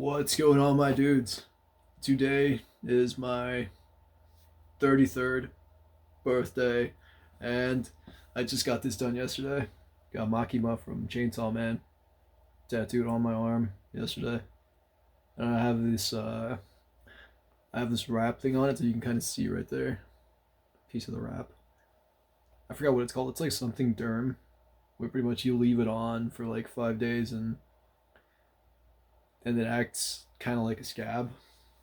What's going on, my dudes? Today is my 33rd birthday, and I just got this done yesterday. Got Makima from Chainsaw Man tattooed on my arm yesterday, and I have this wrap thing on it, so you can kind of see right there, a piece of the wrap. I forgot what it's called. It's like something derm, where pretty much you leave it on for like 5 days, and it acts kind of like a scab,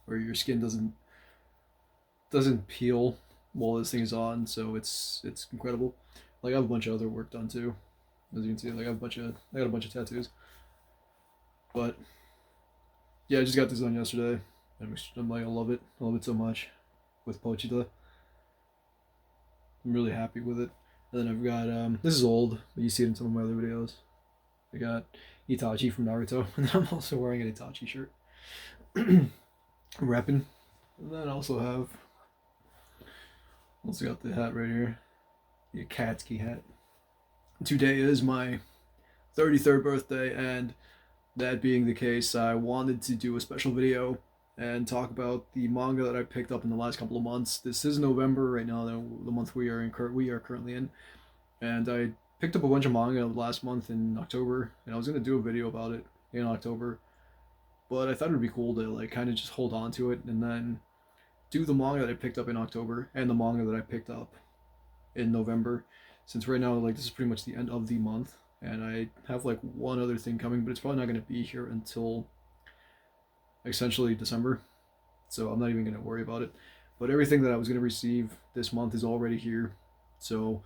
where your skin doesn't peel while this thing is on. So it's incredible. Like I have a bunch of other work done too, as you can see. Like I got a bunch of tattoos, but yeah, I just got this done yesterday. I'm like I love it so much with Pochita. I'm really happy with it. And then I've got this is old, but you see it in some of my other videos. I got Itachi from Naruto, and then I'm also wearing an Itachi shirt. I'm repping. And then I also got the hat right here, the Akatsuki hat. Today is my 33rd birthday, and that being the case, I wanted to do a special video and talk about the manga that I picked up in the last couple of months. This is November right now, the month we are currently in, and I picked up a bunch of manga last month in October, and I was gonna do a video about it in October, but I thought it would be cool to like kind of just hold on to it and then do the manga that I picked up in October and the manga that I picked up in November, since right now like this is pretty much the end of the month, and I have like one other thing coming, but it's probably not gonna be here until essentially December, so I'm not even gonna worry about it. But everything that I was gonna receive this month is already here, so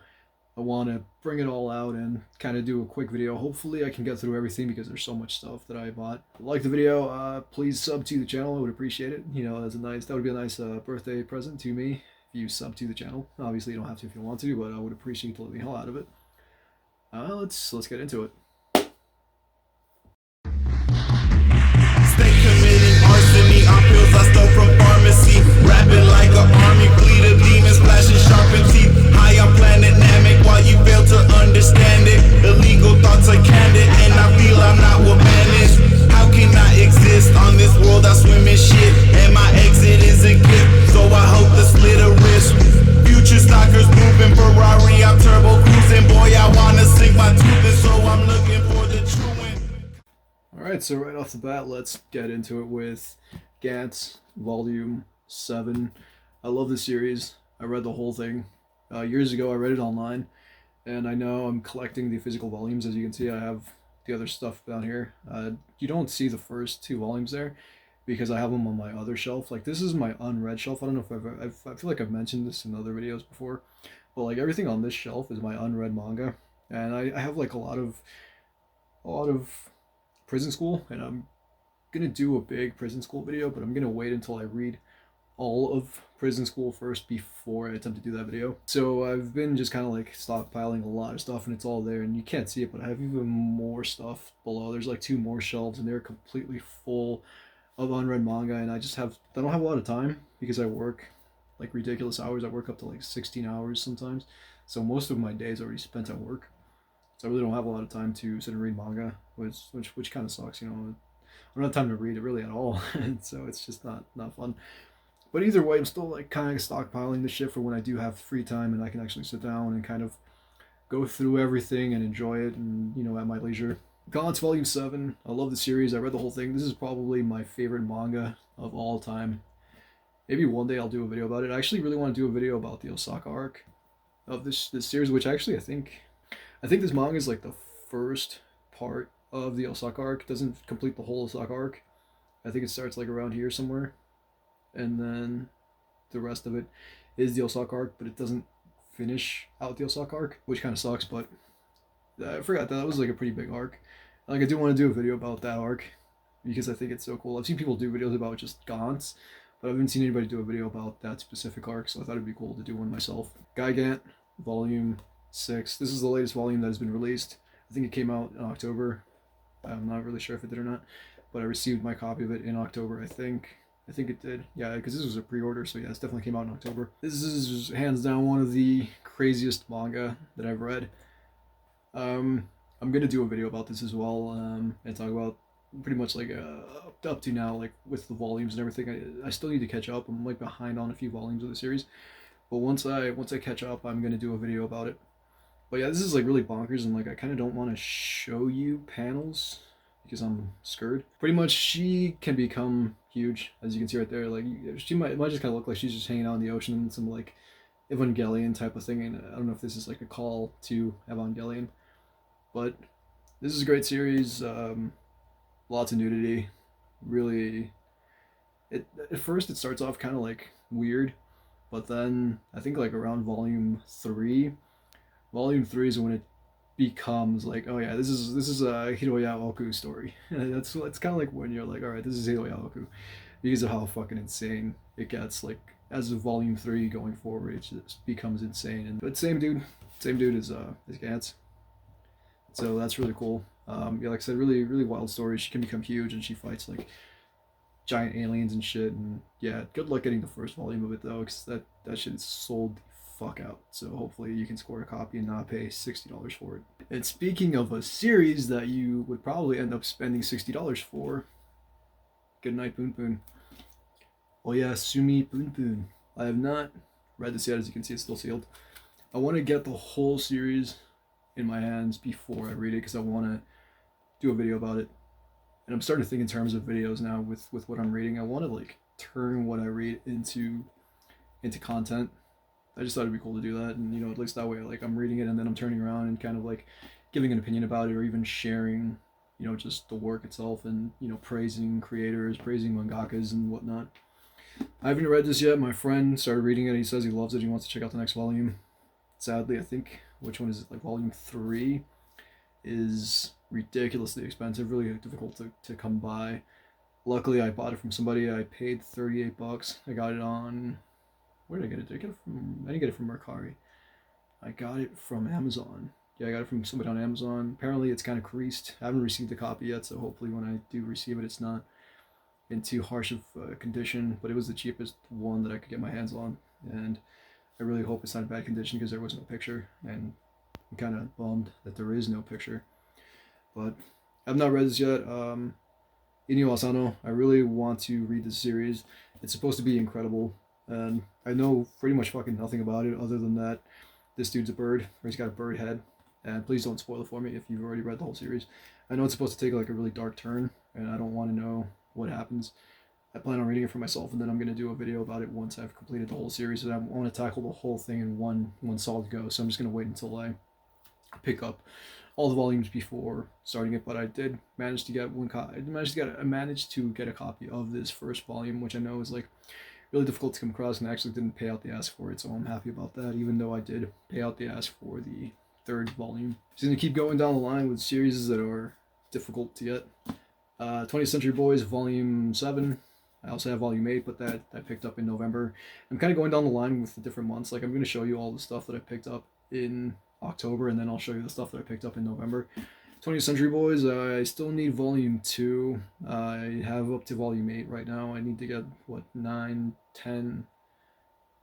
I want to bring it all out and kind of do a quick video. Hopefully I can get through everything because there's so much stuff that I bought. If you like the video, please sub to the channel. I would appreciate it. You know, that would be a nice birthday present to me if you sub to the channel. Obviously you don't have to if you want to, but I would appreciate the living hell out of it. Let's get into it. Stay committed, arsony on pills I stole from pharmacy. Rapping like an army, bleed of demons, flashing sharpened teeth. High on planet Namek while you fail to understand it. Illegal thoughts are candid, and I feel I'm not what man is. How can I exist on this world? I swim in shit, and my exit is a gift. So I hope to slit a wrist. Future stalkers moving Ferrari, I'm turbo cruising. Boy, I wanna sink my tooth in, so I'm looking for the truant. Alright, so right off the bat, let's get into it with Gigant Volume 7. I love this series. I read the whole thing. Years ago, I read it online, and I know I'm collecting the physical volumes. As you can see, I have the other stuff down here. You don't see the first two volumes there because I have them on my other shelf. Like, this is my unread shelf. I don't know if I feel like I've mentioned this in other videos before, but like everything on this shelf is my unread manga, and I have like a lot of prison school, and I'm gonna do a big prison school video, but I'm gonna wait until I read all of prison school first before I attempt to do that video. So I've been just kind of like stockpiling a lot of stuff, and it's all there, and you can't see it, but I have even more stuff below. There's like two more shelves, and they're completely full of unread manga, and I don't have a lot of time because I work like ridiculous hours. I work up to like 16 hours sometimes, so most of my day is already spent at work. So I really don't have a lot of time to sit and read manga, which kind of sucks, you know. I don't have time to read it really at all, and so it's just not fun. But either way, I'm still like kind of stockpiling the shit for when I do have free time and I can actually sit down and kind of go through everything and enjoy it, and you know, at my leisure. Gigant Volume 7. I love the series. I read the whole thing. This is probably my favorite manga of all time. Maybe one day I'll do a video about it. I actually really want to do a video about the Osaka arc of this series, which actually I think this manga is like the first part of the Osaka arc. It doesn't complete the whole Osaka arc. I think it starts like around here somewhere, and then the rest of it is the Osaka arc, but it doesn't finish out the Osaka arc, which kind of sucks. But I forgot that was like a pretty big arc. Like, I do want to do a video about that arc because I think it's so cool. I've seen people do videos about just Gigants, but I haven't seen anybody do a video about that specific arc, so I thought it'd be cool to do one myself. Gigant Volume 6. This is the latest volume that has been released. I think it came out in October. I'm not really sure if it did or not, but I received my copy of it in October, I think. I think it did. Yeah, because this was a pre-order, so yeah, it definitely came out in October. This is hands down one of the craziest manga that I've read. I'm gonna do a video about this as well, and talk about pretty much like up to now, like with the volumes and everything. I still need to catch up. I'm like behind on a few volumes of the series, but once I catch up, I'm gonna do a video about it. But yeah, this is like really bonkers, and like I kind of don't want to show you panels because I'm scared. Pretty much, she can become huge, as you can see right there. Like she might just kind of look like she's just hanging out in the ocean in some like Evangelion type of thing. And I don't know if this is like a call to Evangelion, but this is a great series. Lots of nudity. Really, at first it starts off kind of like weird, but then I think like around volume three is when it becomes like, oh yeah, this is a Hiroya Oku story. That's it's kind of like when you're like, all right, this is Hiroya Oku, because of how fucking insane it gets. Like as of volume three going forward, it just becomes insane. And but same dude as Gantz. So that's really cool. Yeah, like I said, really wild story. She can become huge, and she fights like giant aliens and shit. And yeah, good luck getting the first volume of it though, because that shit is sold the fuck out. So hopefully you can score a copy and not pay $60 for it. And speaking of a series that you would probably end up spending $60 for, good night, Poon Poon. Oh yeah, Sumi Poon Poon. I have not read this yet. As you can see, it's still sealed. I want to get the whole series in my hands before I read it, because I want to do a video about it. And I'm starting to think in terms of videos now with what I'm reading. I want to like turn what I read into content. I just thought it'd be cool to do that, and you know, at least that way, like I'm reading it and then I'm turning around and kind of like giving an opinion about it, or even sharing, you know, just the work itself, and you know, praising creators, praising mangakas and whatnot. I haven't read this yet. My friend started reading it. He says he loves it. He wants to check out the next volume. Sadly, I think, which one is it? Like volume 3 is ridiculously expensive, really difficult to come by. Luckily, I bought it from somebody. I paid $38. I got it on, where did I get it? I didn't get it from Mercari. I got it from Amazon. Yeah, I got it from somebody on Amazon. Apparently, it's kind of creased. I haven't received a copy yet, so hopefully when I do receive it, it's not in too harsh of condition. But it was the cheapest one that I could get my hands on, and I really hope it's not in bad condition, because there was no picture, and I'm kind of bummed that there is no picture. But I've not read this yet. Inyo Asano, I really want to read this series. It's supposed to be incredible, and I know pretty much fucking nothing about it other than that this dude's a bird, or he's got a bird head. And please don't spoil it for me if you've already read the whole series. I know it's supposed to take like a really dark turn, and I don't want to know what happens. I plan on reading it for myself, and then I'm going to do a video about it once I've completed the whole series. And I want to tackle the whole thing in one solid go, so I'm just going to wait until I pick up all the volumes before starting it. But I did manage to get I managed to get a copy of this first volume, which I know is like really difficult to come across, and I actually didn't pay out the ask for it, so I'm happy about that, even though I did pay out the ask for the third volume. Just gonna keep going down the line with series that are difficult to get. 20th Century Boys Volume 7. I also have Volume 8, but that I picked up in November. I'm kind of going down the line with the different months. Like I'm going to show you all the stuff that I picked up in October, and then I'll show you the stuff that I picked up in November. 20th Century Boys, I still need Volume 2. I have up to Volume 8 right now. I need to get, 9, 10,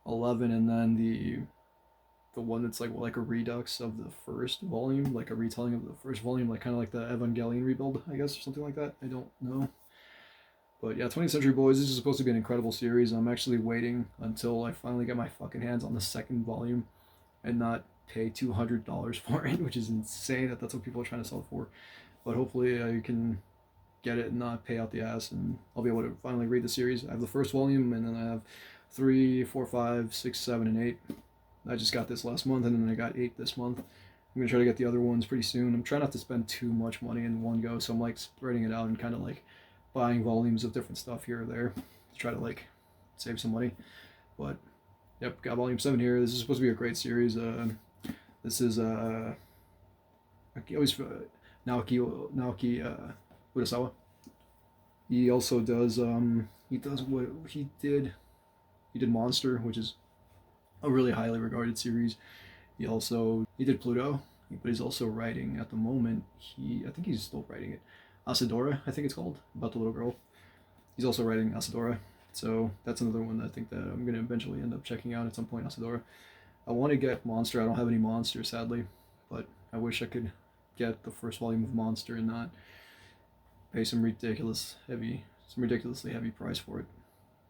11, and then the one that's like a redux of the first volume, like a retelling of the first volume, like kind of like the Evangelion rebuild, I guess, or something like that. I don't know. But yeah, 20th Century Boys, this is supposed to be an incredible series. I'm actually waiting until I finally get my fucking hands on the second volume and not pay $200 for it, which is insane that that's what people are trying to sell it for. But hopefully I can get it and not pay out the ass, and I'll be able to finally read the series. I have the first volume, and then I have 3, 4, 5, 6, 7, and 8. I just got this last month, and then I got 8 this month. I'm going to try to get the other ones pretty soon. I'm trying not to spend too much money in one go, so I'm like spreading it out and kind of like buying volumes of different stuff here or there to try to like save some money. But yep, got Volume 7 here. This is supposed to be a great series. This is Naoki Urasawa. He also does he did Monster, which is a really highly regarded series. He did Pluto, but he's also writing at the moment. I think he's still writing it. Asadora, I think it's called, about the little girl. He's also writing Asadora, so that's another one that I think that I'm gonna eventually end up checking out at some point. Asadora. I want to get Monster. I don't have any Monster, sadly, but I wish I could get the first volume of Monster and not pay some ridiculously heavy price for it.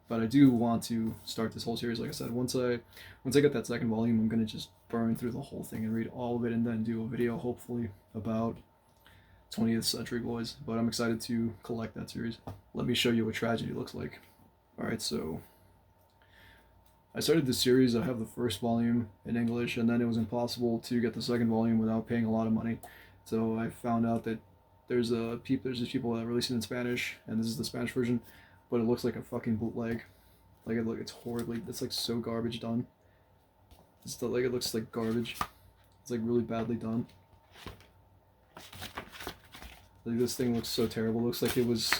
But I do want to start this whole series. Like I said, once I get that second volume, I'm gonna just burn through the whole thing and read all of it, and then do a video hopefully about 20th Century Boys. But I'm excited to collect that series. Let me show you what tragedy looks like. All right, so I started this series. I have the first volume in English, and then it was impossible to get the second volume without paying a lot of money. So I found out that there's these people that release it in Spanish, and this is the Spanish version, but it looks like a fucking bootleg. Like it's like so garbage done. It looks like garbage. It's like really badly done. Like this thing looks so terrible. It looks like it was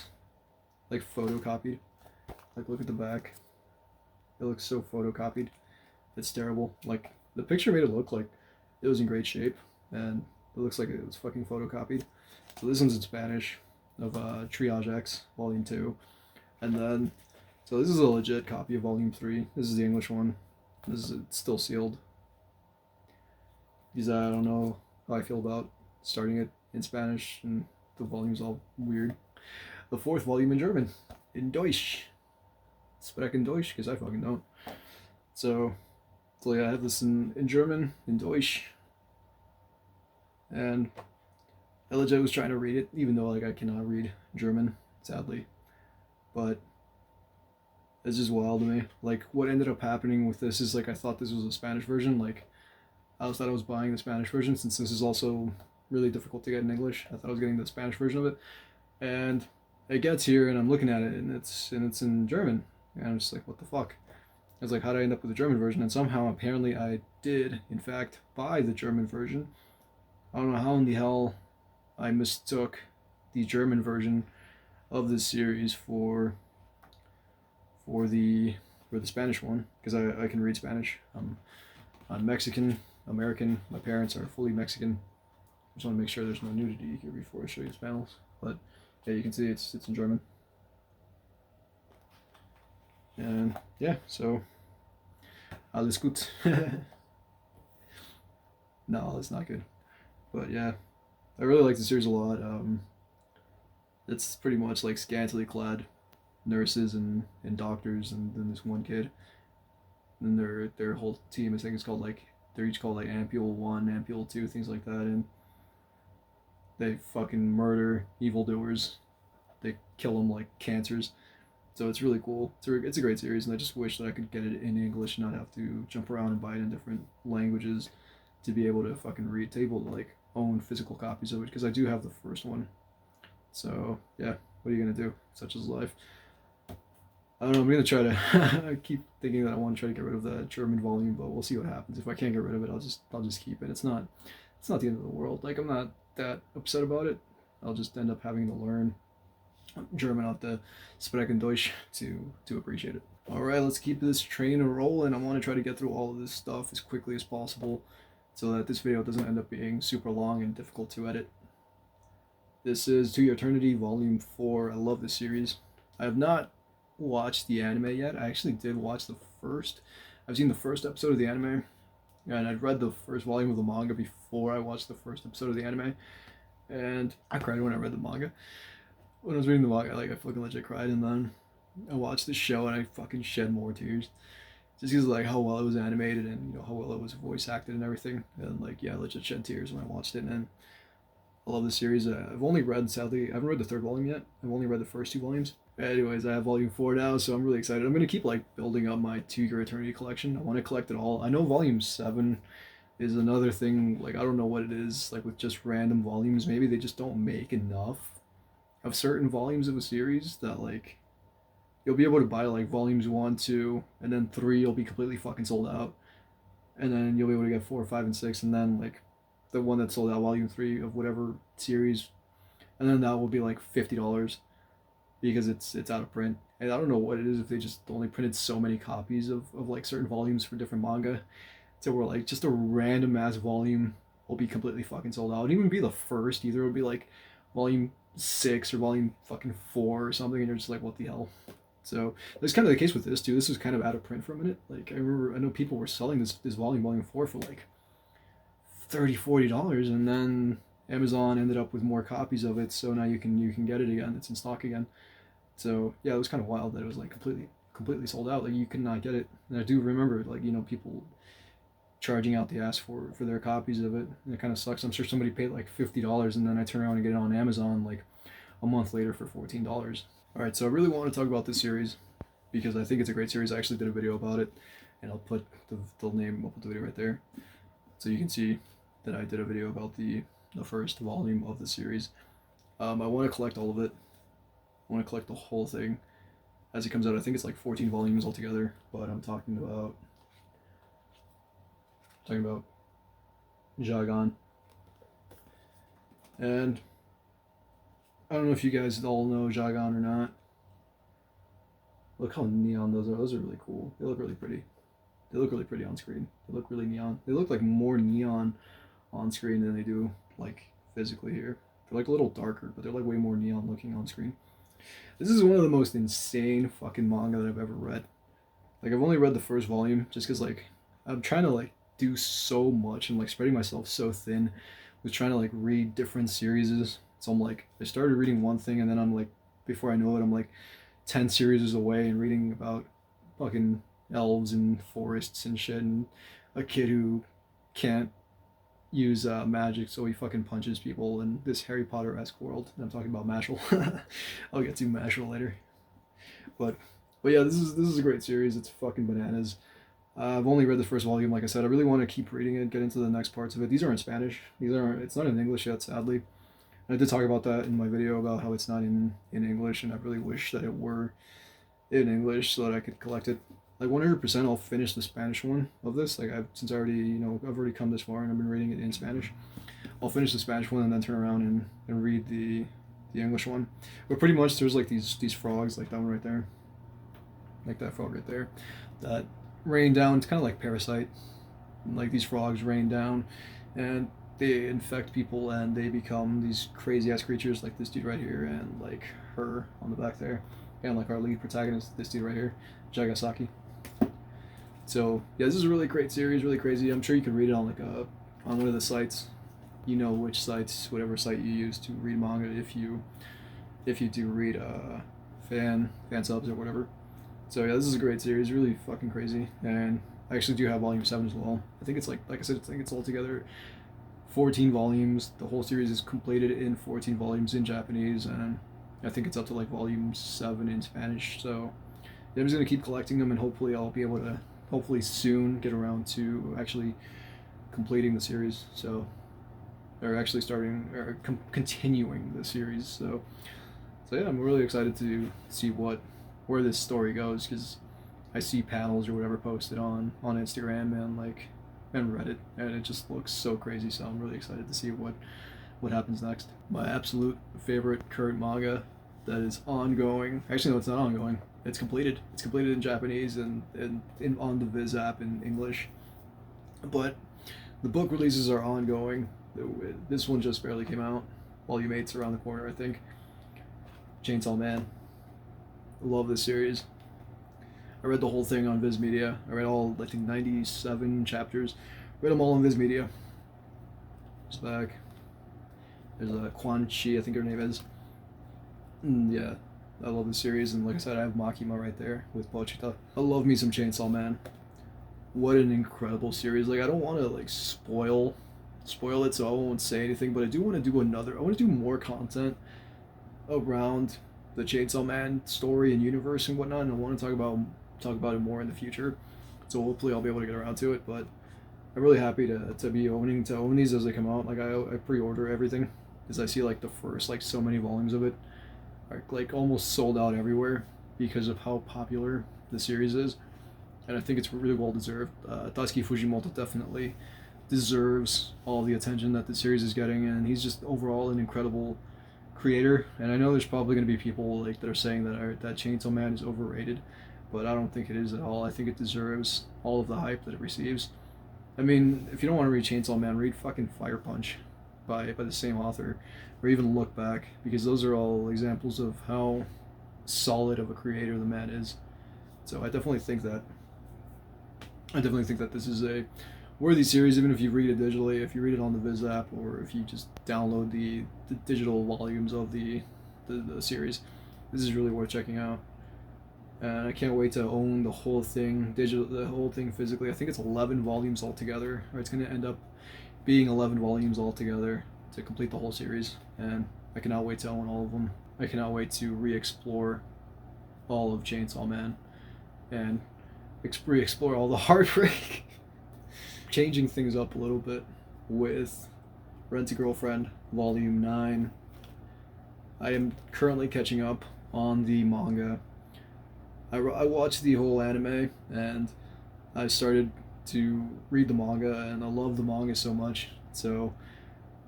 like photocopied. Like look at the back. It looks so photocopied. It's terrible. Like the picture made it look like it was in great shape, and it looks like it was fucking photocopied. So this one's in Spanish of Triage X Volume 2. And then, so this is a legit copy of Volume 3. This is the English one. It's still sealed. Because I don't know how I feel about starting it in Spanish, and the volume's all weird. The fourth volume in German. In Deutsch. Sprechen Deutsch, because I fucking don't. So yeah, I have this in German, in Deutsch. And I legit was trying to read it, even though like I cannot read German, sadly. But it's just wild to me. Like what ended up happening with this is like I thought this was a Spanish version. Like I thought I was buying the Spanish version, since this is also really difficult to get in English. I thought I was getting the Spanish version of it, and it gets here and I'm looking at it and it's in German, and I'm just like, what the fuck? I was like, how did I end up with the German version? And somehow apparently I did in fact buy the German version. I don't know how in the hell I mistook the German version of this series for the Spanish one, because I can read Spanish. I'm Mexican American. My parents are fully Mexican. I just want to make sure there's no nudity here before I show you the panels. But yeah, you can see it's in German. And yeah, so alles gut. No, that's not good. But yeah, I really like the series a lot. It's pretty much like scantily clad nurses and doctors, and then this one kid. And their whole team, I think it's called like, they're each called like Ampule 1, Ampule 2, things like that, and they fucking murder evildoers. They kill them like cancers. So it's really cool. It's a great series, and I just wish that I could get it in English and not have to jump around and buy it in different languages to be able to fucking read, to be able to like own physical copies of it, because I do have the first one. So yeah, what are you gonna do? Such is life. I don't know, I'm gonna try to I keep thinking that I want to try to get rid of the German volume, but we'll see what happens. If I can't get rid of it, I'll just keep it. It's not the end of the world. Like I'm not that upset about it. I'll just end up having to learn German out the Sprechen Deutsch to appreciate it. Alright, let's keep this train rolling. I want to try to get through all of this stuff as quickly as possible so that this video doesn't end up being super long and difficult to edit. This is To Your Eternity Volume 4. I love this series. I have not watched the anime yet. I actually did watch I've seen the first episode of the anime, and I'd read the first volume of the manga before I watched the first episode of the anime, and I cried when I read the manga. When I was reading the manga, like I fucking legit cried, and then I watched the show and I fucking shed more tears. Just because like how well it was animated, and how well it was voice acted and everything, and like yeah, I legit shed tears when I watched it. And I love this series. I've only read, sadly, I haven't read the third volume yet. I've only read the first two volumes. Anyways, I have volume 4 now, so I'm really excited. I'm gonna keep like building up my To Your Eternity collection. I want to collect it all. I know volume 7 is another thing. Like I don't know what it is. Like with just random volumes, maybe they just don't make enough of certain volumes of a series that like you'll be able to buy like volumes 1, 2, and then 3 you'll be completely fucking sold out, and then you'll be able to get 4, 5, and 6, and then like the one that sold out, volume 3 of whatever series, and then that will be like $50 because it's out of print. And I don't know what it is, if they just only printed so many copies of like certain volumes for different manga, so we're like just a random ass volume will be completely fucking sold out. It wouldn't even be the first either. It would be like volume 6 or volume fucking 4 or something, and you're just like, what the hell? So that's kind of the case with this too. This was kind of out of print for a minute. Like I know people were selling this volume 4 for like $30-$40, and then Amazon ended up with more copies of it, so now you can get it again. It's in stock again. So yeah, it was kind of wild that it was like completely sold out. Like you could not get it. And I do remember like, you know, people charging out the ass for their copies of it. And it kind of sucks. I'm sure somebody paid like $50, and then I turn around and get it on Amazon like a month later for $14. All right, so I really want to talk about this series because I think it's a great series. I actually did a video about it, and I'll put the name, I'll put the video right there, so you can see that I did a video about the first volume of the series. I want to collect all of it. I want to collect the whole thing as it comes out. I think it's like 14 volumes altogether, but I'm talking about Gigant. And I don't know if you guys all know Shaman or not. Look how neon those are. Those are really cool. They look really pretty. They look really pretty on screen. They look really neon. They look like more neon on screen than they do like physically here. They're like a little darker, but they're like way more neon looking on screen. This is one of the most insane fucking manga that I've ever read. Like I've only read the first volume just because like I'm trying to like do so much and like spreading myself so thin with trying to like read different series. So I'm like, I started reading one thing and then I'm like, before I know it, I'm like 10 series away and reading about fucking elves and forests and shit and a kid who can't use magic, so he fucking punches people in this Harry Potter-esque world. And I'm talking about Mashal. I'll get to Mashal later. But yeah, this is a great series. It's fucking bananas. I've only read the first volume, like I said. I really want to keep reading it, get into the next parts of it. These are in Spanish. It's not in English yet, sadly. I did talk about that in my video about how it's not in English, and I really wish that it were in English so that I could collect it. Like 100% I'll finish the Spanish one of this. Like I've already come this far and I've been reading it in Spanish. I'll finish the Spanish one and then turn around and read the English one. But pretty much there's like these frogs, like that one right there. Like that frog right there. That rain down. It's kind of like Parasite. Like these frogs rain down and they infect people and they become these crazy ass creatures like this dude right here and like her on the back there, and like our lead protagonist, this dude right here, Jagasaki. So yeah, this is a really great series, really crazy. I'm sure you can read it on like on one of the sites, you know which sites, whatever site you use to read manga, if you do read fan subs or whatever. So yeah, this is a great series, really fucking crazy. And I actually do have volume 7 as well. I think it's like I said, I think it's all together 14 volumes. The whole series is completed in 14 volumes in Japanese, and I think it's up to like volume 7 in Spanish. So yeah, I'm just gonna keep collecting them, and hopefully I'll be able to soon get around to actually completing the series. So, or actually continuing the series. So yeah, I'm really excited to see where this story goes, because I see panels or whatever posted on Instagram and Reddit, and it just looks so crazy. So I'm really excited to see what happens next. My absolute favorite current manga that is ongoing. Actually, no, it's not ongoing. It's completed. It's completed in Japanese and on the Viz app in English. But the book releases are ongoing. This one just barely came out. Volume 8's around the corner, I think. Chainsaw Man. I love this series. I read the whole thing on Viz Media. I read all, I think, 97 chapters. Read them all on Viz Media. It's back. There's Quan Chi, I think her name is. And yeah, I love this series. And like I said, I have Makima right there with Pochita. I love me some Chainsaw Man. What an incredible series. Like, I don't want to like spoil it, so I won't say anything, but I do want to do I want to do more content around the Chainsaw Man story and universe and whatnot, and I want to talk about it more in the future. So hopefully I'll be able to get around to it. But I'm really happy to own these as they come out. Like I pre-order everything because I see like the first like so many volumes of it are like almost sold out everywhere because of how popular the series is, and I think it's really well deserved. Tatsuki Fujimoto definitely deserves all the attention that the series is getting, and he's just overall an incredible creator. And I know there's probably going to be people like that are saying that Chainsaw Man is overrated, but I don't think it is at all. I think it deserves all of the hype that it receives. I mean, if you don't want to read Chainsaw Man, read fucking Fire Punch by the same author, or even Look Back, because those are all examples of how solid of a creator the man is. So I definitely think that this is a worthy series, even if you read it digitally, if you read it on the Viz app, or if you just download the digital volumes of the series. This is really worth checking out. And I can't wait to own the whole thing physically. I think it's 11 volumes altogether, or it's going to end up being 11 volumes altogether to complete the whole series. And I cannot wait to own all of them. I cannot wait to re-explore all of Chainsaw Man and re-explore all the heartbreak. Changing things up a little bit with Rent-a-Girlfriend Volume 9. I am currently catching up on the manga. I watched the whole anime, and I started to read the manga, and I love the manga so much. So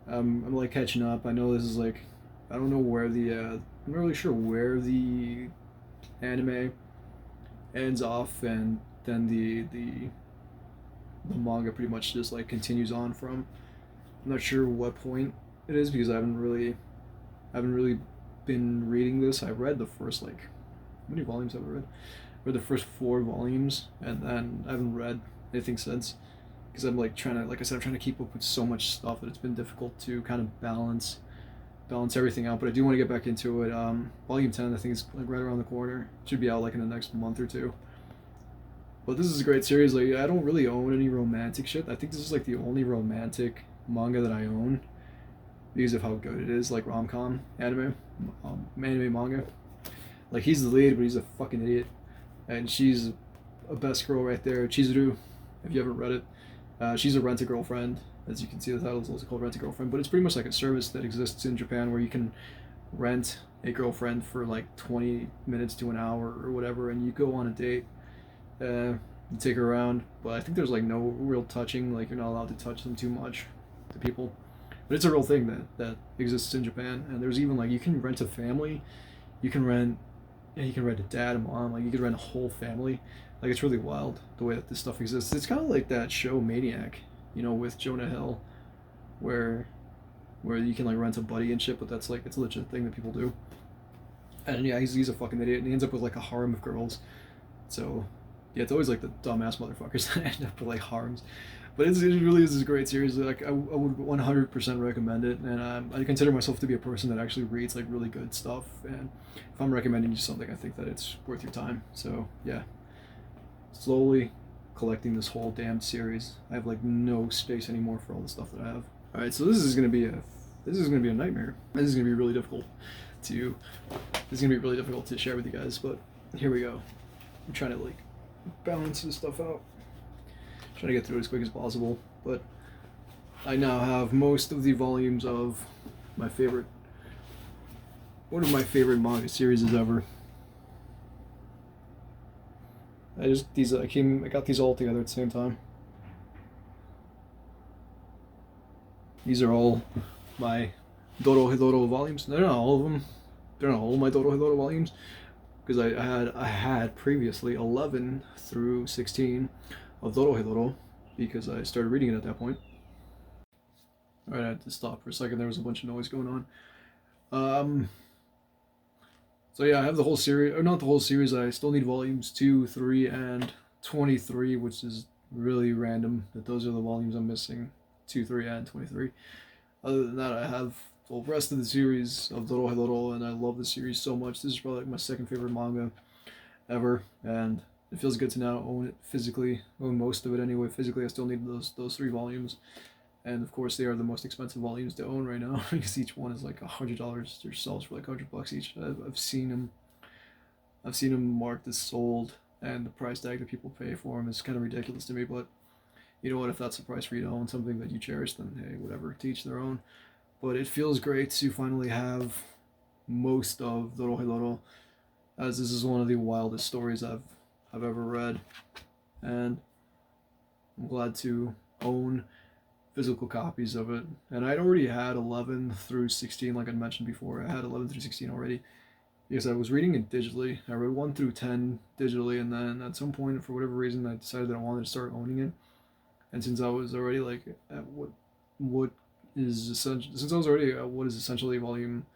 I'm like catching up. I know this is like, I don't know where I'm not really sure where the anime ends off, and then the manga pretty much just like continues on from. I'm not sure what point it is because I haven't really been reading this. I read the first how many volumes have I read? I read the first 4 volumes, and then I haven't read anything since because I'm like trying to, like I said, I'm trying to keep up with so much stuff that it's been difficult to kind of balance everything out. But I do want to get back into it. Volume 10 I think is like right around the corner. It should be out like in the next month or two. But this is a great series. Like, I don't really own any romantic shit. I think this is like the only romantic manga that I own because of how good it is, like rom-com anime manga. Like, he's the lead, but he's a fucking idiot, and she's a best girl right there, Chizuru. If you haven't read it, she's a Rent-a-Girlfriend. As you can see, the title is also called Rent-a-Girlfriend, but it's pretty much like a service that exists in Japan where you can rent a girlfriend for like 20 minutes to an hour or whatever, and you go on a date. You take her around, but I think there's like no real touching. Like, you're not allowed to touch them too much, to people. But it's a real thing that exists in Japan, and there's even like, you can rent a family, you can rent a dad, a mom, like you could rent a whole family. Like, it's really wild the way that this stuff exists. It's kind of like that show Maniac, with Jonah Hill, where you can like rent a buddy and shit, but that's like, it's a legit thing that people do. And yeah, he's a fucking idiot, and he ends up with like a harem of girls. So yeah, it's always like the dumbass motherfuckers that end up with like harems. But it really is a great series. Like, I would 100% recommend it, and I consider myself to be a person that actually reads like really good stuff. And if I'm recommending you something, I think that it's worth your time. So yeah, slowly collecting this whole damn series. I have like no space anymore for all the stuff that I have. All right, so this is gonna be a nightmare. This is gonna be really difficult to share with you guys. But here we go. I'm trying to like balance this stuff out. Trying to get through it as quick as possible, but I now have most of the volumes of one of my favorite manga series ever. I got these all together at the same time. These are all my Dorohedoro volumes. They're not all of them. They're not all my Dorohedoro volumes, because I had previously 11 through 16 of Dorohedoro, because I started reading it at that point. Alright, I had to stop for a second. There was a bunch of noise going on. So yeah, I have the whole series, or not the whole series. I still need volumes 2, 3, and 23, which is really random that those are the volumes I'm missing. 2, 3, and 23. Other than that, I have the rest of the series of Dorohedoro, and I love the series so much. This is probably like my second favorite manga ever, and it feels good to now own it physically, own most of it anyway. Physically, I still need those 3 volumes, and of course they are the most expensive volumes to own right now because each one is like $100. They're sells for like $100 each. I've seen them marked as sold, and the price tag that people pay for them is kind of ridiculous to me. But you know what? If that's the price for you to own something that you cherish, then hey, whatever, to each their own. But it feels great to finally have most of Dorohedoro, as this is one of the wildest stories I've ever read, and I'm glad to own physical copies of it. And I'd already had 11 through 16, like I mentioned before. I had 11 through 16 already, because I was reading it digitally. I read 1 through 10 digitally, and then at some point, for whatever reason, I decided that I wanted to start owning it. And since I was already like at what is essentially volume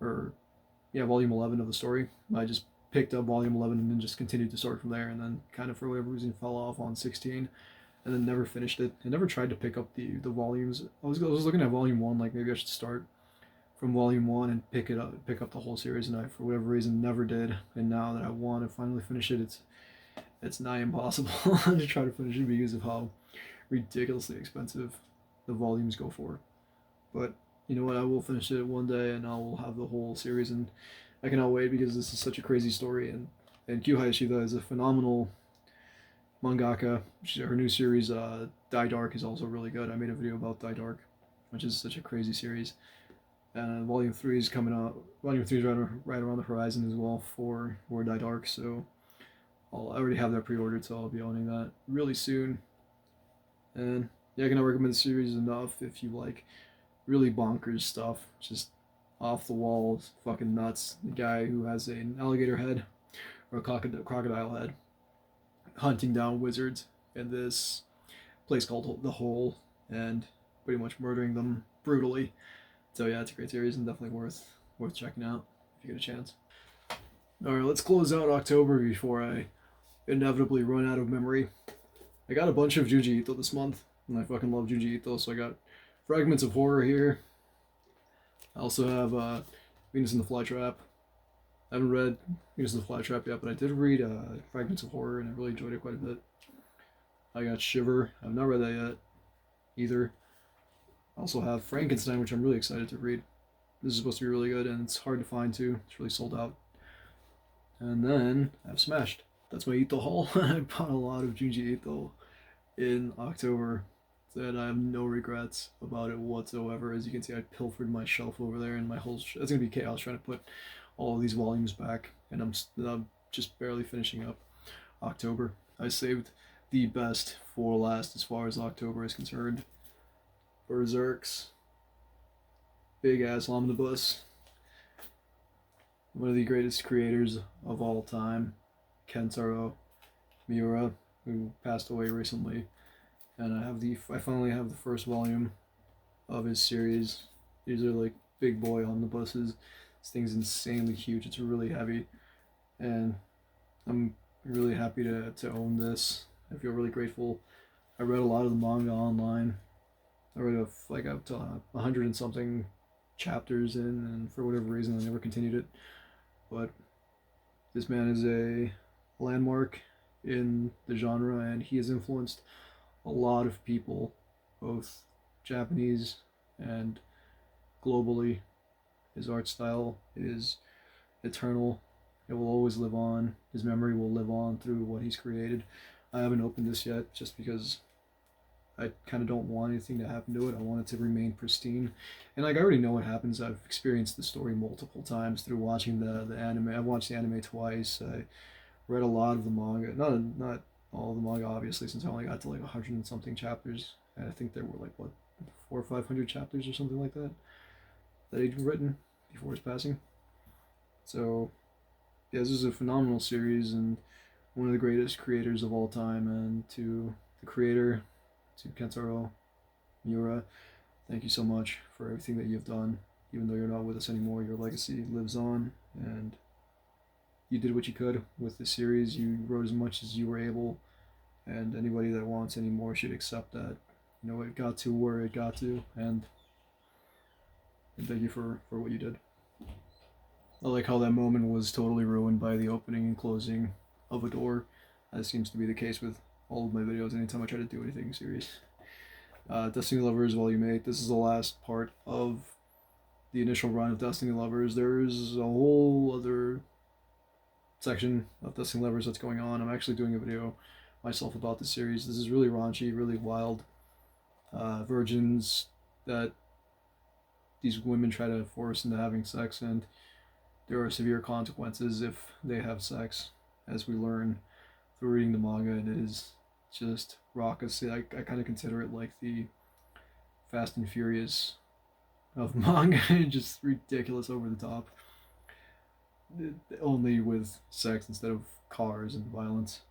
11 of the story, I just picked up volume 11 and then just continued to start from there, and then kind of for whatever reason fell off on 16. and then never finished it. I never tried to pick up the volumes. I was looking at volume 1, like maybe I should start from volume 1 and pick up the whole series, and I, for whatever reason, never did. And now that I want to finally finish it, it's nigh impossible to try to finish it because of how ridiculously expensive the volumes go for. But you know what? I will finish it one day, and I will have the whole series, and I cannot wait because this is such a crazy story. And Kyuhei Ishida is a phenomenal mangaka. Her new series, Die Dark, is also really good. I made a video about Die Dark, which is such a crazy series. And Volume 3 is coming out. Volume 3 is right around the horizon as well for Die Dark. So I already have that pre-ordered, so I'll be owning that really soon. And yeah, I cannot recommend the series enough if you like really bonkers stuff, just off the walls, fucking nuts. The guy who has an alligator head or a crocodile head hunting down wizards in this place called The Hole and pretty much murdering them brutally. So yeah, it's a great series and definitely worth checking out if you get a chance. Alright, let's close out October before I inevitably run out of memory. I got a bunch of Junji Ito this month, and I fucking love Junji Ito, so I got Fragments of Horror here. I also have Venus in the Flytrap. I haven't read Venus in the Flytrap yet, but I did read Fragments of Horror, and I really enjoyed it quite a bit. I got Shiver. I've not read that yet either. I also have Frankenstein, which I'm really excited to read. This is supposed to be really good, and it's hard to find too. It's really sold out. And then I have Smashed. That's my Ito haul. I bought a lot of Junji Ito in October, and I have no regrets about it whatsoever. As you can see, I pilfered my shelf over there, and my whole it's gonna be chaos trying to put all of these volumes back, and I'm just barely finishing up October. I saved the best for last as far as October is concerned. Berserk's big ass omnibus. One of the greatest creators of all time, Kentaro Miura, who passed away recently, and I finally have the first volume of his series. These are like big boy omnibuses. This thing's insanely huge. It's really heavy, and I'm really happy to own this. I feel really grateful. I read a lot of the manga online. I read like up to 100 and something chapters in, and for whatever reason I never continued it. But this man is a landmark in the genre, and he has influenced a lot of people, both Japanese and globally. His art style is eternal. It will always live on. His memory will live on through what he's created. I haven't opened this yet just because I kind of don't want anything to happen to it. I want it to remain pristine. And like I already know what happens. I've experienced the story multiple times through watching the anime. I've watched the anime twice. I read a lot of the manga. Not all of the manga, obviously, since I only got to like 100 and something chapters. And I think there were like, what, 400 or 500 chapters or something like that he'd written before his passing. So, yeah, this is a phenomenal series and one of the greatest creators of all time. And to the creator, to Kentaro Miura, thank you so much for everything that you've done. Even though you're not with us anymore, your legacy lives on, and you did what you could with the series. You wrote as much as you were able, and anybody that wants any more should accept that. You know, it got to where it got to, and thank you for what you did. I like how that moment was totally ruined by the opening and closing of a door, as seems to be the case with all of my videos anytime I try to do anything serious. Destiny Lovers Volume 8. This is the last part of the initial run of Destiny Lovers. There's a whole other section of Destiny Lovers that's going on. I'm actually doing a video myself about the series. This is really raunchy, really wild. Virgins that these women try to force into having sex, and there are severe consequences if they have sex, as we learn through reading the manga, and it is just raucous. I kind of consider it like the Fast and Furious of manga, just ridiculous, over the top, only with sex instead of cars and violence.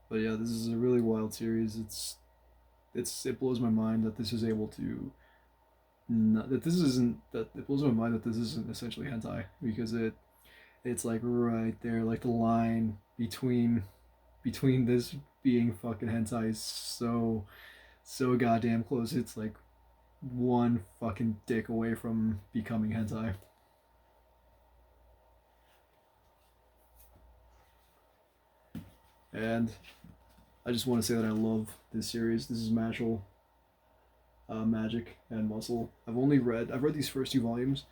But yeah, this is a really wild series. It blows my mind that this is able to it blows my mind that this isn't essentially hentai, because it's like right there, like the line between this being fucking hentai is so goddamn close. It's like one fucking dick away from becoming hentai. And I just want to say that I love this series. This is Mashal, Magic, and Muscle. I've read these first two volumes,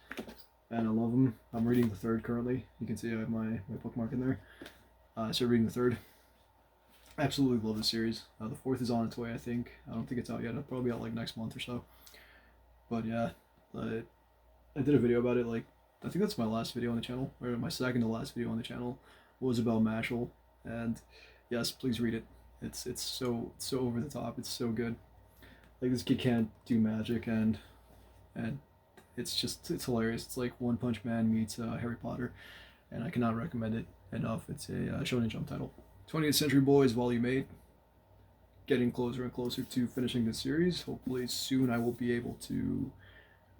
and I love them. I'm reading the third currently. You can see I have my bookmark in there. I started reading the third. I absolutely love this series. The fourth is on its way, I think. I don't think it's out yet. It'll probably be out like next month or so. But yeah, I did a video about it. Like, I think that's my last video on the channel, or my second to last video on the channel was about Mashal. And yes, please read it. It's so over the top. It's so good. Like, this kid can't do magic, and it's hilarious. It's like One Punch Man meets Harry Potter, and I cannot recommend it enough. It's a Shonen Jump title. 20th Century Boys Volume 8. Getting closer and closer to finishing this series. Hopefully soon I will be able to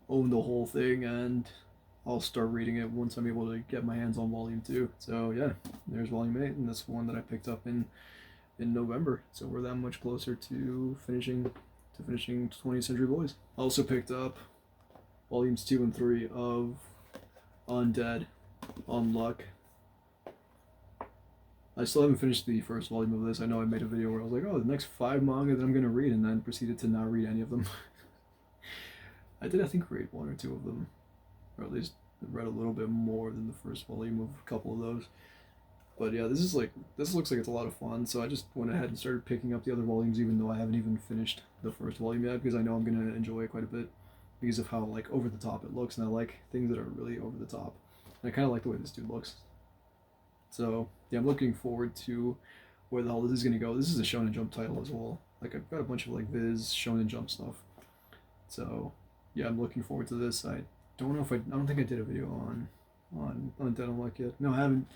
own the whole thing, and I'll start reading it once I'm able to get my hands on Volume 2. So yeah, there's Volume 8, and this one that I picked up in November. So we're that much closer to finishing 20th Century Boys. I also picked up Volumes 2 and 3 of Undead Unluck. I still haven't finished the first volume of this. I know I made a video where I was like, oh, the next 5 manga that I'm going to read, and then proceeded to not read any of them. I did, I think, read 1 or 2 of them. Or at least read a little bit more than the first volume of a couple of those. But yeah, this looks like it's a lot of fun, so I just went ahead and started picking up the other volumes, even though I haven't even finished the first volume yet, because I know I'm going to enjoy it quite a bit because of how, like, over the top it looks, and I like things that are really over the top. And I kind of like the way this dude looks. So yeah, I'm looking forward to where the hell this is going to go. This is a Shonen Jump title as well. Like, I've got a bunch of like Viz Shonen Jump stuff. So yeah, I'm looking forward to this. I don't think I did a video on Untitled Unluck yet. No, I haven't.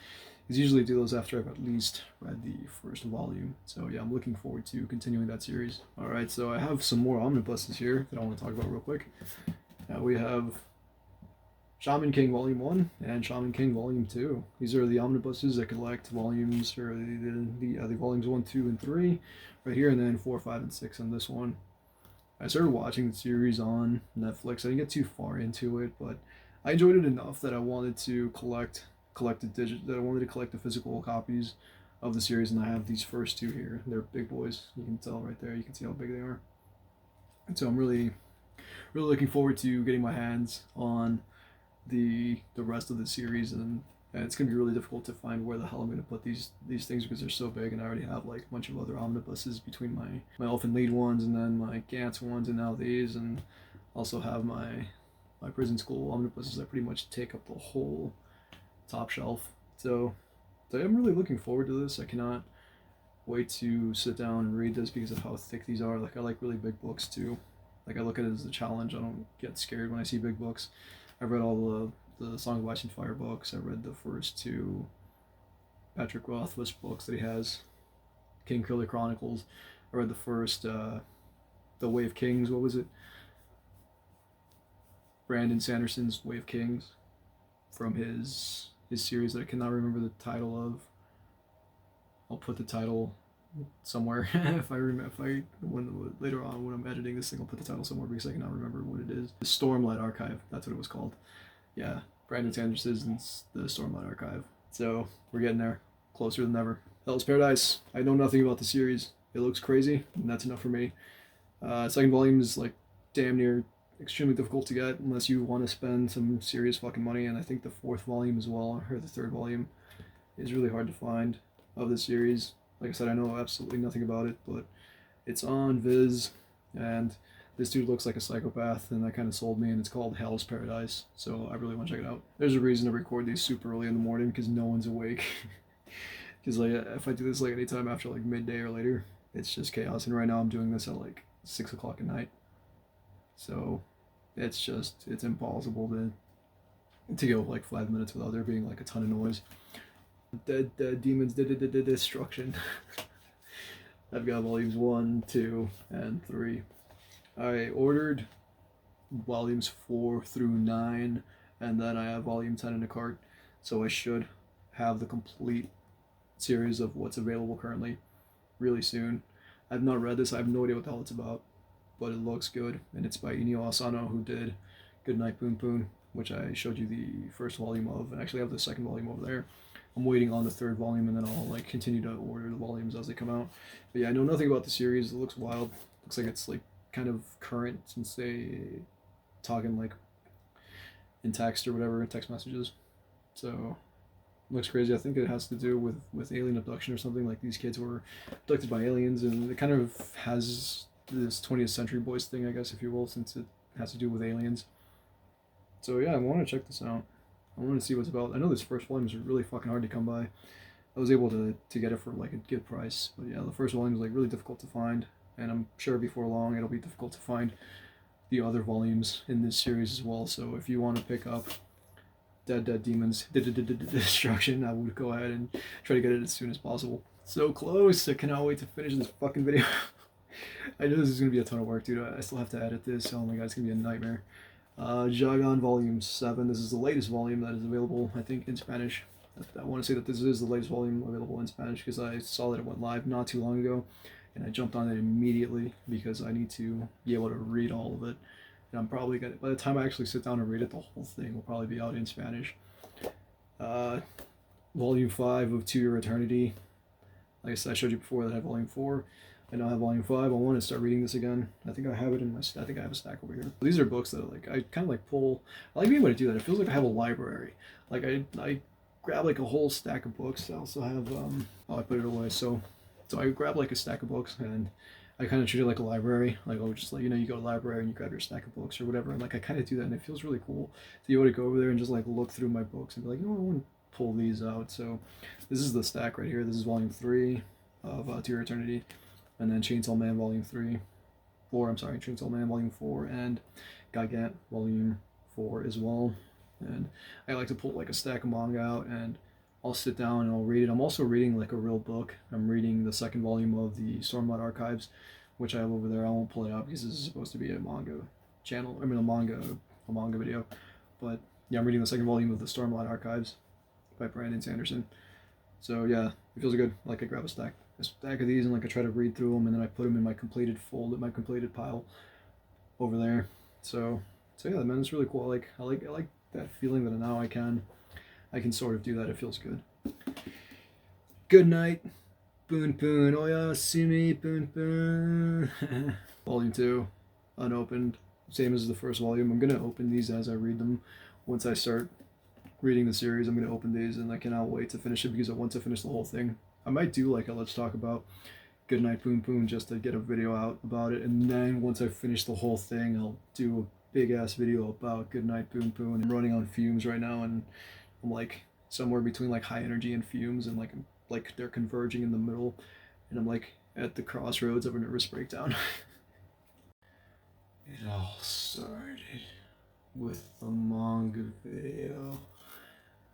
Because usually I do those after I've at least read the first volume. So yeah, I'm looking forward to continuing that series. Alright, so I have some more omnibuses here that I want to talk about real quick. We have Shaman King Volume 1 and Shaman King Volume 2. These are the omnibuses that collect volumes, or the volumes 1, 2, and 3 right here, and then 4, 5, and 6 on this one. I started watching the series on Netflix. I didn't get too far into it, but I enjoyed it enough that I wanted to collect the physical copies of the series, and I have these first 2 here. They're big boys. You can tell right there. You can see how big they are. And so I'm really looking forward to getting my hands on the rest of the series, and it's gonna be really difficult to find where the hell I'm gonna put these things, because they're so big, and I already have like a bunch of other omnibuses between my Elfin Lead ones, and then my Gantz ones, and now these, and also have my prison school omnibuses that pretty much take up the whole top shelf. So I'm really looking forward to this. I cannot wait to sit down and read this because of how thick these are. Like, I like really big books too. Like, I look at it as a challenge. I don't get scared when I see big books. I've read all the Song of Ice and Fire books. I read the first 2 Patrick Rothfuss books that he has, King Killer Chronicles. I read the first The Way of Kings. What was it? Brandon Sanderson's Way of Kings, from his series that I cannot remember the title of. I'll put the title somewhere later on when I'm editing this thing, I'll put the title somewhere because I cannot remember what it is. The Stormlight Archive, that's what it was called. Yeah, Brandon Sanderson's The Stormlight Archive. So we're getting there, closer than ever. Hell's Paradise. I know nothing about the series. It looks crazy, and that's enough for me. Second volume is like damn near extremely difficult to get unless you want to spend some serious fucking money, and I think the 4th volume as well, or the 3rd volume, is really hard to find of the series. Like I said, I know absolutely nothing about it, but it's on Viz, and this dude looks like a psychopath, and that kind of sold me, and it's called Hell's Paradise, so I really want to check it out. There's a reason to record these super early in the morning, because no one's awake. Because like, if I do this like anytime after like midday or later, it's just chaos, and right now I'm doing this at like 6 o'clock at night. So it's impossible to go like 5 minutes without there being like a ton of noise. Dead Demons Destruction. I've got volumes 1, 2, and 3. I ordered volumes 4 through 9, and then I have volume 10 in a cart, so I should have the complete series of what's available currently really soon. I've not read this. I have no idea what the hell it's about, but it looks good, and it's by Inio Asano, who did Goodnight Poon Poon, which I showed you the first volume of, and actually I have the second volume over there. I'm waiting on the third volume, and then I'll like continue to order the volumes as they come out. But yeah, I know nothing about the series. It looks wild. Looks like it's like kind of current, since they talking like in text or whatever, text messages. So looks crazy. I think it has to do with alien abduction or something. Like these kids were abducted by aliens, and it kind of has this 20th Century Boys thing, I guess, if you will, since it has to do with aliens. So yeah, I want to check this out. I want to see what's about. I know this first volume is really fucking hard to come by. I was able to get it for like a good price, but yeah, the first volume is like really difficult to find, and I'm sure before long it'll be difficult to find the other volumes in this series as well. So if you want to pick up Dead Demons Destruction, I would go ahead and try to get it as soon as possible. So close! I cannot wait to finish this fucking video. I know this is gonna be a ton of work, dude. I still have to edit this. Oh my god, it's gonna be a nightmare. Gigant Volume 7. This is the latest volume that is available, I think, in Spanish. I want to say that this is the latest volume available in Spanish because I saw that it went live not too long ago, and I jumped on it immediately because I need to be able to read all of it. And I'm probably gonna, by the time I actually sit down and read it, the whole thing will probably be out in Spanish. Volume 5 of To Your Eternity. Like I said, I showed you before that I have Volume 4. I now have Volume 5. I want to start reading this again. I think I have it in my... I think I have a stack over here. These are books that like I kind of like pull... I like being able to do that. It feels like I have a library. Like I grab like a whole stack of books. I also have... oh, I put it away. So I grab like a stack of books, and I kind of treat it like a library. Like, oh, just like, you know, you go to the library and you grab your stack of books or whatever. And like I kind of do that, and it feels really cool to be able to go over there and just like look through my books and be like, you know, I want to pull these out. So this is the stack right here. This is Volume 3 of To Your Eternity. And then Chainsaw Man Volume 4, Chainsaw Man Volume 4, and Gigant Volume 4 as well. And I like to pull like a stack of manga out, and I'll sit down and I'll read it. I'm also reading like a real book. I'm reading the second volume of the Stormlight Archives, which I have over there. I won't pull it out because this is supposed to be a manga channel. I mean a manga video. But yeah, I'm reading the second volume of the Stormlight Archives by Brandon Sanderson. So yeah, it feels good. Like I grab a stack of these, and like I try to read through them, and then I put them in my completed my completed pile over there. So yeah, man, it's really cool. I like that feeling that now I can sort of do that. It feels good. Good night, Poon Poon. Oyasumi Poon Poon. Volume 2, unopened, same as the first volume. I'm gonna open these as I read them. Once I start reading the series, I'm gonna open these, and I cannot wait to finish it because once I finish the whole thing, I might do like a let's talk about Goodnight Poon Poon just to get a video out about it, and then once I finish the whole thing, I'll do a big ass video about Goodnight Poon Poon. I'm running on fumes right now, and I'm like somewhere between like high energy and fumes, and like they're converging in the middle, and I'm like at the crossroads of a nervous breakdown. It all started with the manga video.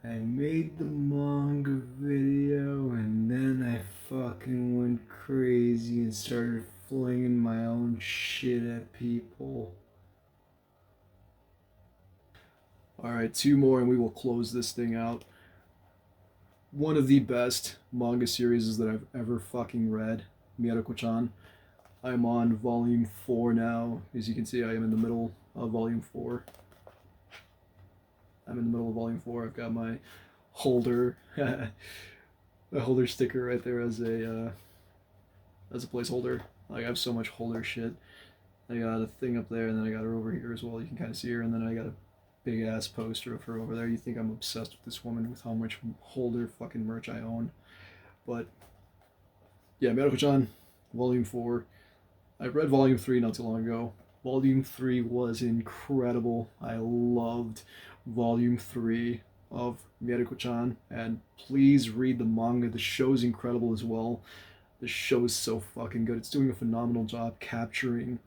I made the manga video, and then I fucking went crazy and started flinging my own shit at people. Alright, 2 more and we will close this thing out. One of the best manga series that I've ever fucking read, Miyarakochan. I'm on Volume 4 now. As you can see, I am in the middle of Volume 4. I'm in the middle of Volume 4. I've got my holder, my holder sticker right there as a placeholder. Like I have so much holder shit. I got a thing up there, and then I got her over here as well. You can kind of see her, and then I got a big ass poster of her over there. You think I'm obsessed with this woman, with how much holder fucking merch I own. But yeah, Miyarakochan, Volume 4. I read Volume 3 not too long ago. Volume 3 was incredible. I loved Volume 3 of Miyarakochan, and please read the manga. The show's incredible as well. The show's so fucking good. It's doing a phenomenal job capturing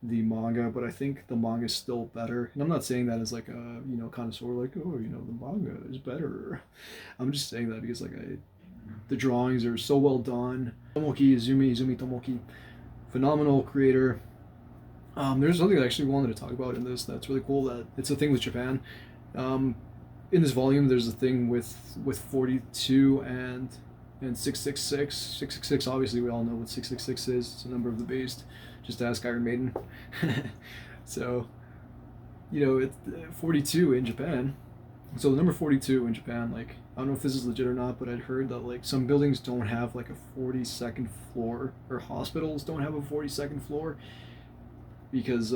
the manga, but I think the manga is still better. And I'm not saying that as like a, you know, connoisseur, like, oh, you know, the manga is better. I'm just saying that because like the drawings are so well done. Izumi Tomoki, phenomenal creator. There's something I actually wanted to talk about in this that's really cool. That it's a thing with Japan. In this volume, there's a thing with 42 and and 666. 666, obviously we all know what 666 is. It's a number of the beast. Just ask Iron Maiden. So, you know, it's 42 in Japan. So the number 42 in Japan, like, I don't know if this is legit or not, but I'd heard that, like, some buildings don't have, like, a 42nd floor, or hospitals don't have a 42nd floor, because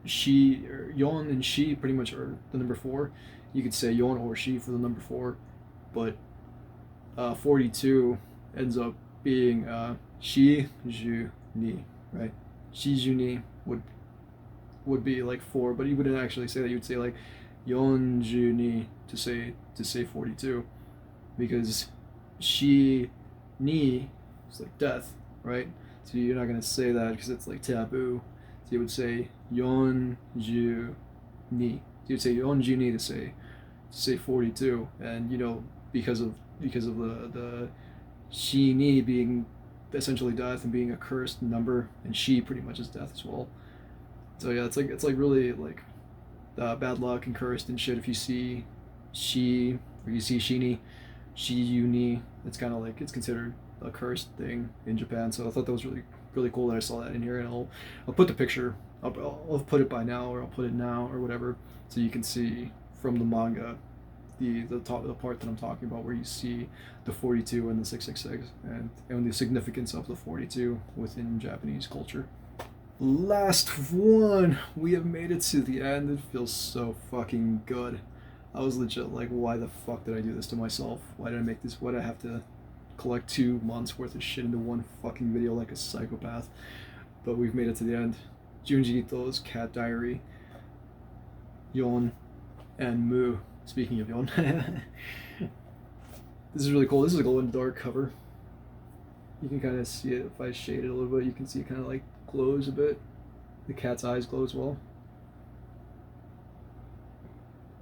she, or yon and she pretty much are the number 4. You could say yon or she for the number 4, but 42 ends up being shi ju ni, right? Shi ju ni would be like 4, but you wouldn't actually say that. You would say like yon ju ni to say 42, because shi ni is like death, right? So you're not gonna say that because it's like taboo. So you would say yon ju ni. You would say yon ju ni to say 42, and you know, because of the shi ni being essentially death and being a cursed number, and she pretty much is death as well. So yeah, it's like really like bad luck and cursed and shit. If you see she, or you see shini, shi you ni, it's kind of like it's considered a cursed thing in Japan. So I thought that was really cool that I saw that in here, and I'll put the picture. I'll put it by now, or I'll put it now, or whatever, so you can see from the manga the part that I'm talking about, where you see the 42 and the 666, and the significance of the 42 within Japanese culture. Last one, we have made it to the end. It feels so fucking good. I was legit like, why the fuck did I do this to myself? Why did I make this? Why did I have to collect 2 months worth of shit into one fucking video like a psychopath? But we've made it to the end. Junji Ito's Cat Diary, Yon, and Mu. Speaking of Yon, this is really cool. This is a glow in the dark cover. You can kind of see it if I shade it a little bit. You can see it kind of like glows a bit. The cat's eyes glow as well.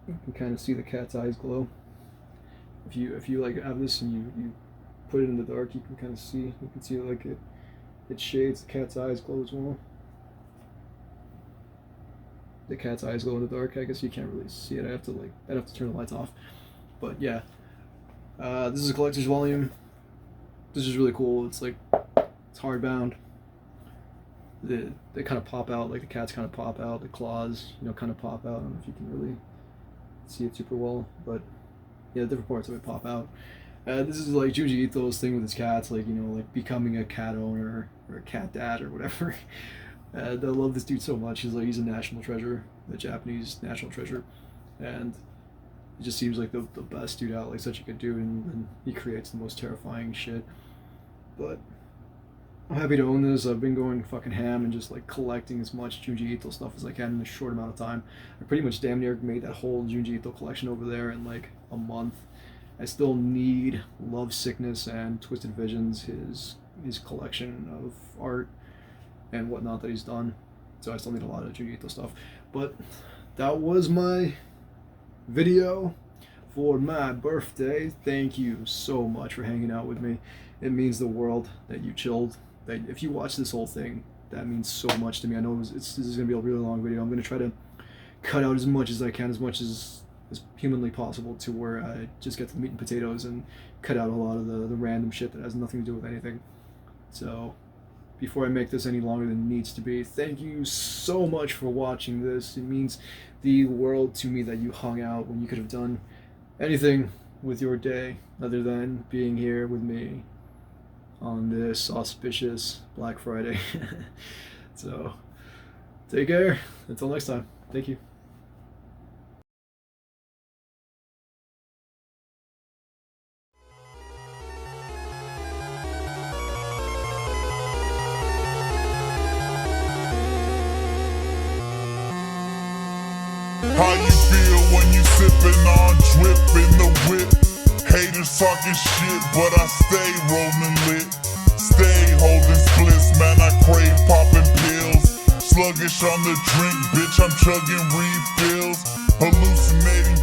You can kind of see the cat's eyes glow. If you like have this and you put it in the dark, you can kind of see. You can see like it shades. The cat's eyes glow as well. The cat's eyes glow in the dark. I guess you can't really see it. I'd have to turn the lights off. But yeah, this is a collector's volume. This is really cool. It's like, it's hardbound. They kind of pop out, like the cats kind of pop out. The claws, you know, kind of pop out. I don't know if you can really see it super well, but yeah, different parts of it pop out. This is like Junji Ito's thing with his cats, like, you know, like becoming a cat owner or a cat dad or whatever. I love this dude so much. He's a national treasure, the Japanese national treasure, and he just seems like the best dude out, like such a good dude, and he creates the most terrifying shit. But I'm happy to own this. I've been going fucking ham and just like collecting as much Junji Ito stuff as I can in a short amount of time. I pretty much damn near made that whole Junji Ito collection over there in like a month. I still need Love Sickness and Twisted Visions, his collection of art and whatnot that he's done. So I still need a lot of Junji Ito stuff. But that was my video for my birthday. Thank you so much for hanging out with me. It means the world that you chilled. That if you watch this whole thing, that means so much to me. I know this is going to be a really long video. I'm going to try to cut out as much as I can, as much as humanly possible, to where I just get the meat and potatoes and cut out a lot of the random shit that has nothing to do with anything. So before I make this any longer than it needs to be, thank you so much for watching this. It means the world to me that you hung out when you could have done anything with your day other than being here with me on this auspicious Black Friday. So take care. Until next time. Thank you. How you feel when you sippin' on drip in the whip? Haters talking shit, but I stay rolling lit. Stay holding splits, man, I crave popping pills. Sluggish on the drink, bitch, I'm chugging refills. Hallucinating